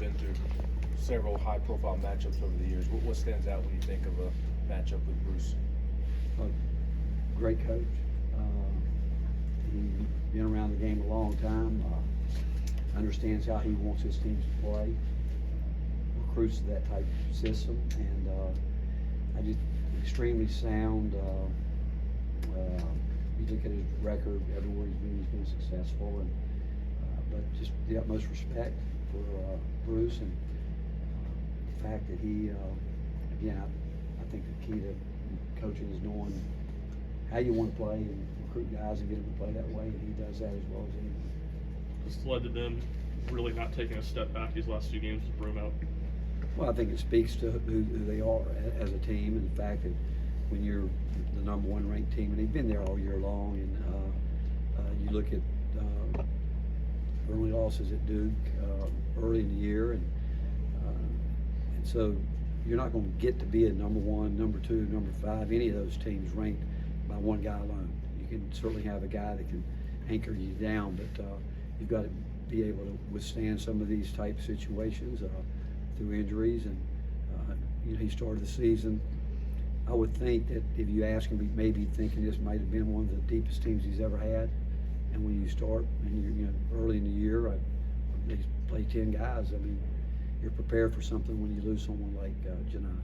been through several high-profile matchups over the years. What stands out when you think of a matchup with Bruce? Great coach. He's been around the game a long time. Understands how he wants his teams to play. Recruits to that type of system, and I just extremely sound. You look at his record everywhere he's been successful, and but just the utmost respect for Bruce, and the fact that he, again, I think the key to coaching is knowing how you want to play and recruit guys and get them to play that way, and he does that as well as anyone. This led to them really not taking a step back these last 2 games with Broome out. Well, I think it speaks to who they are as a team, and the fact that when you're the #1 ranked team, and they've been there all year long, and you look at early losses at Duke early in the year, and so you're not going to get to be a #1, #2, #5, any of those teams ranked by one guy alone. You can certainly have a guy that can anchor you down, but you've got to be able to withstand some of these type situations through injuries. And he started the season. I would think that if you ask him, he may be thinking this might have been one of the deepest teams he's ever had. And when you start and you're early in the year, they play 10 guys. I mean, you're prepared for something when you lose someone like Janai.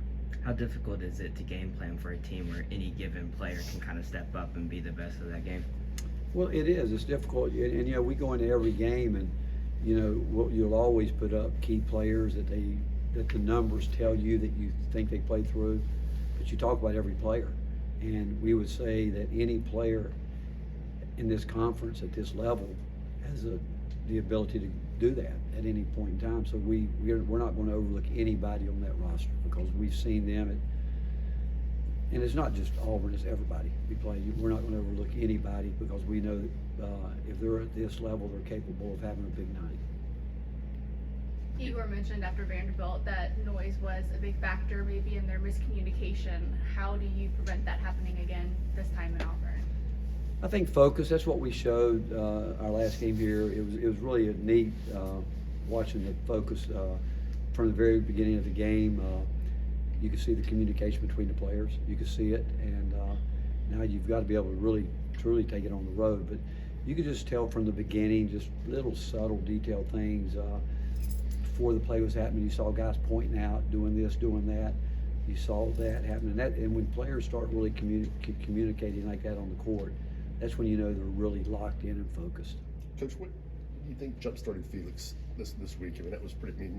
How difficult is it to game plan for a team where any given player can kind of step up and be the best of that game? Well, it is. It's difficult, and we go into every game, and you'll always put up key players that the numbers tell you that you think they play through, but you talk about every player, and we would say that any player in this conference at this level has the ability to do that at any point in time. So we're not going to overlook anybody on that roster because we've seen them and it's not just Auburn, it's everybody we play. We're not going to overlook anybody because we know that if they're at this level, they're capable of having a big night. Igor mentioned after Vanderbilt that noise was a big factor maybe in their miscommunication. How do you prevent that happening again this time in Auburn? I think focus, that's what we showed our last game here. It was really a neat watching the focus from the very beginning of the game. You could see the communication between the players. You could see it, and now you've got to be able to really, truly take it on the road. But you could just tell from the beginning, just little subtle, detailed things. Before the play was happening, you saw guys pointing out, doing this, doing that. You saw that happening. And when players start really communicating like that on the court, that's when you know they're really locked in and focused. Coach, what do you think jump-started Felix this week? I mean, that was pretty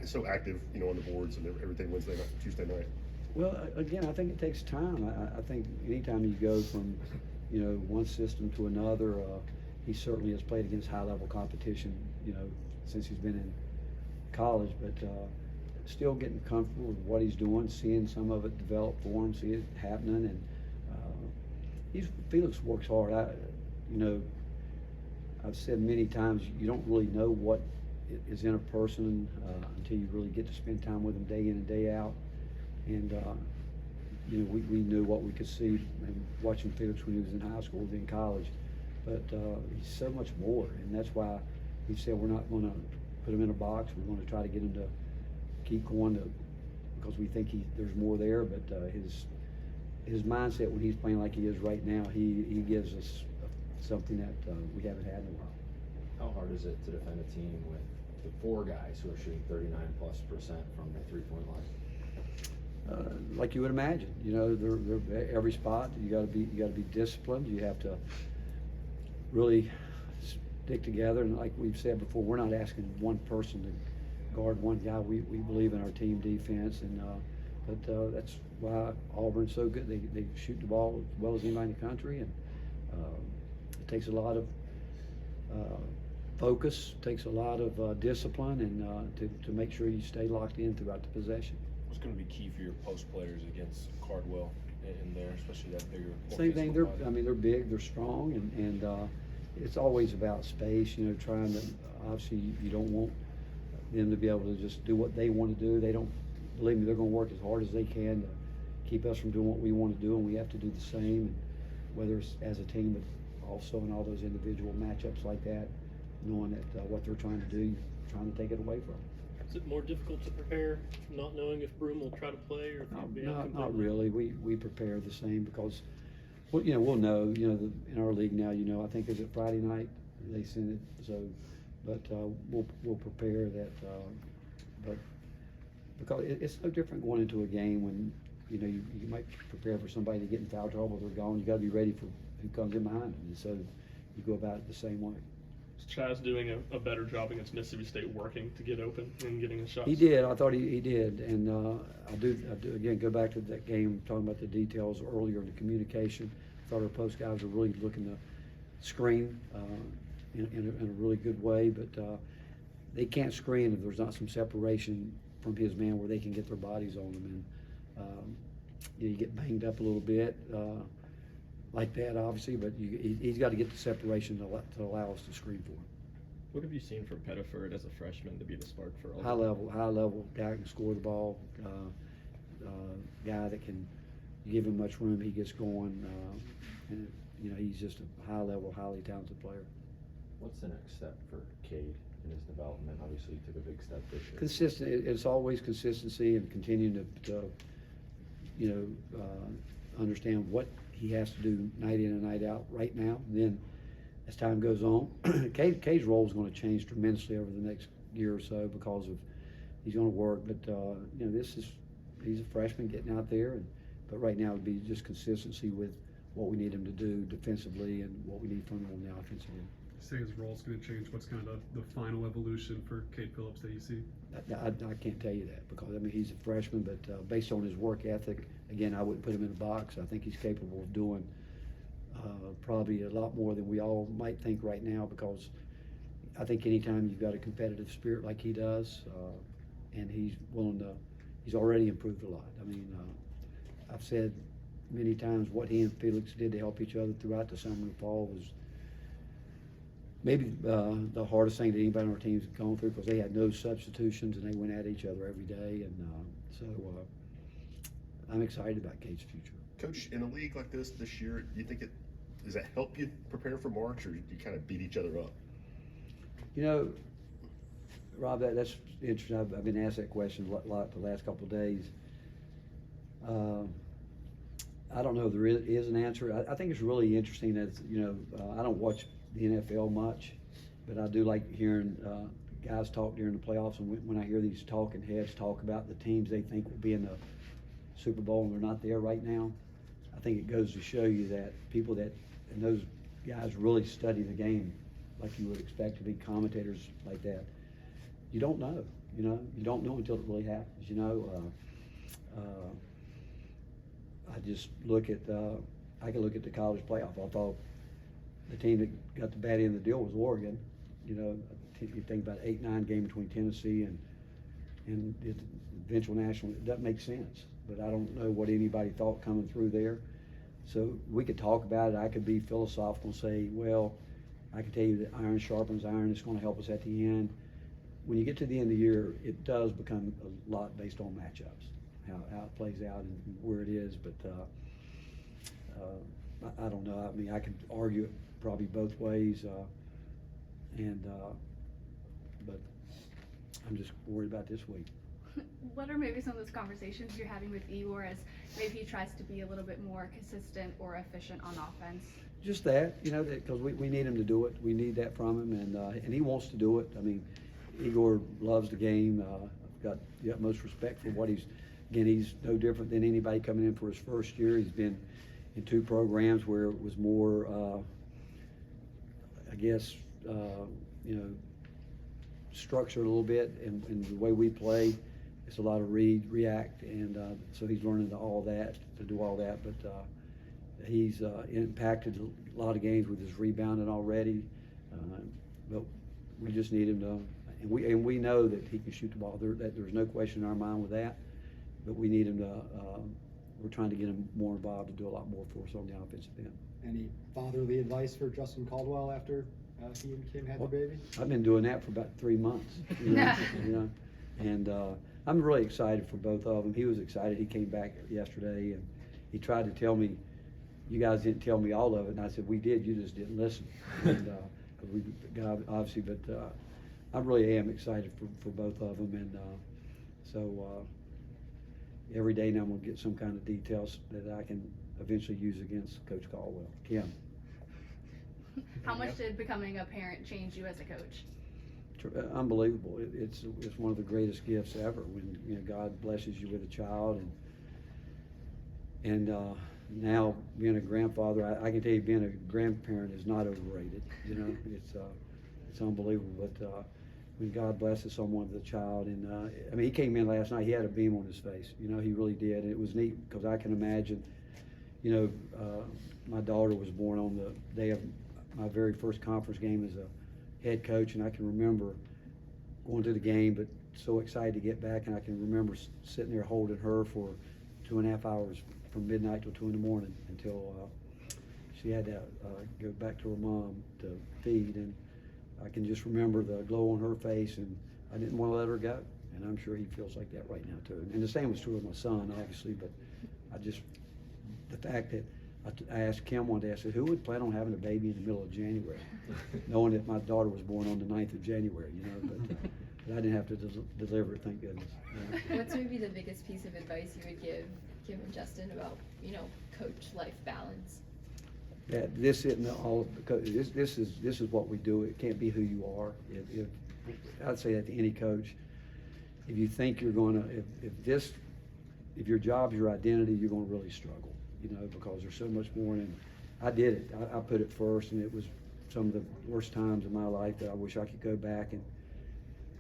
so active, on the boards and everything Wednesday night, Tuesday night. Well, again, I think it takes time. I think anytime you go from, one system to another, he certainly has played against high-level competition, since he's been in college, but still getting comfortable with what he's doing, seeing some of it develop for him, see it happening, and Felix works hard. I've said many times, you don't really know what is in a person until you really get to spend time with them day in and day out. And we knew what we could see and watching Felix when he was in high school, then college. But he's so much more, and that's why we said we're not going to put him in a box. We're going to try to get him to keep going because we think there's more there. But his mindset when he's playing like he is right now, he gives us something that we haven't had in a while. How hard is it to defend a team with the 4 guys who are shooting 39+% from the 3-point line? Like you would imagine, they're every spot. You got to be disciplined. You have to really stick together. And like we've said before, we're not asking one person to guard one guy. We believe in our team defense, and but that's why Auburn's so good. They shoot the ball as well as anybody in the country, and it takes a lot of focus, takes a lot of discipline, and to make sure you stay locked in throughout the possession. What's going to be key for your post players against Cardwell in there, especially that bigger? Same thing. They're big, they're strong, and it's always about space. Trying to obviously you don't want them to be able to just do what they want to do. They don't. Believe me, they're going to work as hard as they can to keep us from doing what we want to do, and we have to do the same. And whether it's as a team, but also in all those individual matchups like that, knowing that what they're trying to do, you're trying to take it away from them. Is it more difficult to prepare, not knowing if Broom will try to play or if he'll be out Not completely? really. We prepare the same because, well, we'll know, in our league now, I think, is it Friday night? They send it, so, but, we'll prepare that, but, because it's no different going into a game when, you might prepare for somebody to get in foul trouble, they're gone, you gotta be ready for who comes in behind them, and so you go about it the same way. Is Chaz doing a better job against Mississippi State working to get open and getting his shots? He did. I thought he did, and I do again go back to that game talking about the details earlier in the communication. I thought our post guys were really looking to screen in a really good way, but they can't screen if there's not some separation from his man where they can get their bodies on them, and you get banged up a little bit like that, obviously, but he's got to get the separation to allow us to screen for him. What have you seen from Pettiford as a freshman to be the spark for all? High level guy who can score the ball, guy that can give him much room, he gets going, and he's just a high level, highly talented player. What's the next step for Cade in his development? Obviously, he took a big step this year. Consistent. It's always consistency and continuing to understand what he has to do night in and night out right now. And then as time goes on, Cade's role is going to change tremendously over the next year or so because of he's going to work. But he's a freshman getting out there, but right now it'd be just consistency with what we need him to do defensively and what we need from him on the offensive end. Say his role's going to change. What's kind of the final evolution for Cade Phillips that you see? I can't tell you that because he's a freshman, but based on his work ethic, again, I wouldn't put him in a box. I think he's capable of doing probably a lot more than we all might think right now because I think anytime you've got a competitive spirit like he does, and he's already improved a lot. I've said many times what he and Felix did to help each other throughout the summer and fall was maybe the hardest thing that anybody on our team's gone through because they had no substitutions and they went at each other every day, and so I'm excited about Cade's future. Coach, in a league like this year, do you think does that help you prepare for March, or do you kind of beat each other up? Rob, that's interesting. I've been asked that question a lot the last couple of days. I don't know if there is an answer. I think it's really interesting that I don't watch the NFL much, but I do like hearing guys talk during the playoffs, and when I hear these talking heads talk about the teams they think will be in the Super Bowl and they're not there right now, I think it goes to show you that people and those guys really study the game like you would expect to be commentators like that. You don't know, you don't know until it really happens, I just look at, I can look at the college playoff. I thought the team that got the bad end of the deal was Oregon. You think about 8-9 game between Tennessee and the eventual national, it doesn't make sense. But I don't know what anybody thought coming through there. So we could talk about it. I could be philosophical and say, well, I can tell you that iron sharpens iron. It's going to help us at the end. When you get to the end of the year, it does become a lot based on matchups, how it plays out and where it is. But I don't know. I could argue it probably both ways, but I'm just worried about this week. What are maybe some of those conversations you're having with Igor as maybe he tries to be a little bit more consistent or efficient on offense? Just that, because we need him to do it. We need that from him, and he wants to do it. Igor loves the game. I've got the utmost respect for what he's no different than anybody coming in for his first year. He's been in 2 programs where it was more, structured a little bit in the way we play. It's a lot of read, react, and so he's learning to do all that. But he's impacted a lot of games with his rebounding already. But we just need him to, and we know that he can shoot the ball. There's no question in our mind with that. But we need him to. We're trying to get him more involved to do a lot more for us on the offensive end. Any fatherly advice for Justin Caldwell after he and Kim had their baby? I've been doing that for about 3 months. And I'm really excited for both of them. He was excited. He came back yesterday and he tried to tell me, you guys didn't tell me all of it. And I said, we did. You just didn't listen. And we got obviously, but I really am excited for both of them, and so every day now I'm gonna get some kind of details that I can eventually use against Coach Caldwell. Kim. How much did becoming a parent change you as a coach? Unbelievable. It's one of the greatest gifts ever when, you know, God blesses you with a child, and now being a grandfather, I can tell you being a grandparent is not overrated. You know, it's unbelievable. But when God blesses someone with a child, and I mean, he came in last night. He had a beam on his face. You know, he really did. And it was neat because I can imagine. You know, my daughter was born on the day of my very first conference game as a head coach, and I can remember going to the game, but so excited to get back, and I can remember sitting there holding her for 2.5 hours from midnight till 2 in the morning until she had to go back to her mom to feed, and I can just remember the glow on her face, and I didn't want to let her go, and I'm sure he feels like that right now too. And the same was true with my son, obviously, but the fact that I asked Kim one day, I said, who would plan on having a baby in the middle of January? Knowing that my daughter was born on the 9th of January, you know, but I didn't have to deliver it, thank goodness. What's maybe the biggest piece of advice you would give Kim and Justin about, you know, coach life balance? That this isn't all, this is what we do. It can't be who you are. If I'd say that to any coach, if you think you're gonna, if your job's your identity, you're gonna really struggle. You know, because there's so much more, and I did it. I put it first, and it was some of the worst times in my life that I wish I could go back and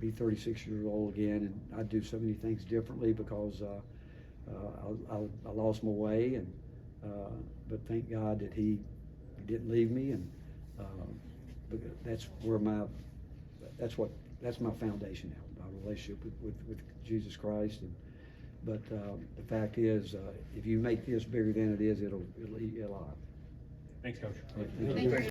be 36 years old again, and I'd do so many things differently because I lost my way, and but thank God that He didn't leave me, and that's my foundation now, my relationship with Jesus Christ. But the fact is, if you make this bigger than it is, it'll eat you alive. Thanks, Coach. Thank you.